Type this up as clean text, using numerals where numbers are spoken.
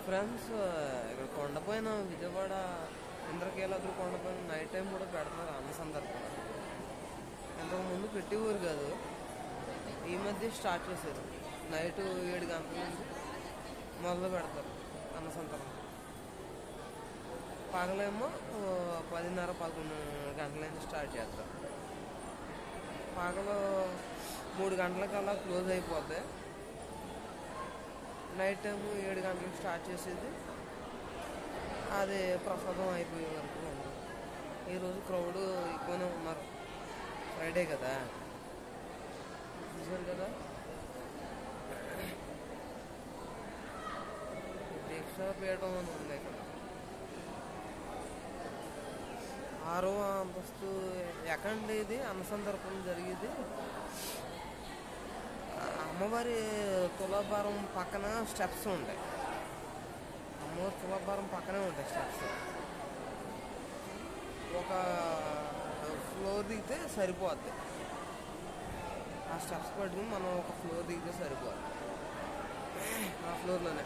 Friends ఇక్కడ కొండపైన విజయవాడ ఇంద్రకీలాద్రి కొండపైన నైట్ టైం కూడా పెడుతున్నారు అన్న సందర్భంగా. ఇంతకుముందు పెట్టేవారు కాదు, ఈ మధ్య స్టార్ట్ చేశారు. నైట్ 7 గంటల నుంచి మొదలు పెడతారు అన్న సందర్భం. పగలేమో 10:30-11 గంటల నుంచి స్టార్ట్ చేస్తారు. పగలు 3 గంటలకల్లా క్లోజ్ అయిపోద్ది. నైట్ టైము 7 గంటలకు స్టార్ట్ చేసేది, అది ప్రసాదం అయిపోయే వరకు ఉంది. ఈరోజు క్రౌడ్ ఎక్కువనే ఉన్నారు, ఫ్రైడే కదా, చూసారు కదా. దీక్షాపీఠం అని ఉంది ఇక్కడ. 6వ అంతస్తు ఎక్కండి, ఇది అన్న సందర్భం జరిగేది. అమ్మవారి తులాభారం పక్కన స్టెప్స్ ఉంటాయి. అమ్మవారి తులాభారం పక్కనే ఉంటాయి స్టెప్స్. ఒక ఫ్లోర్ దిగితే సరిపోద్ది. ఆ స్టెప్స్ పట్టుకుని మనం ఒక ఫ్లోర్ దిగితే సరిపోద్ది. ఆ ఫ్లోర్లోనే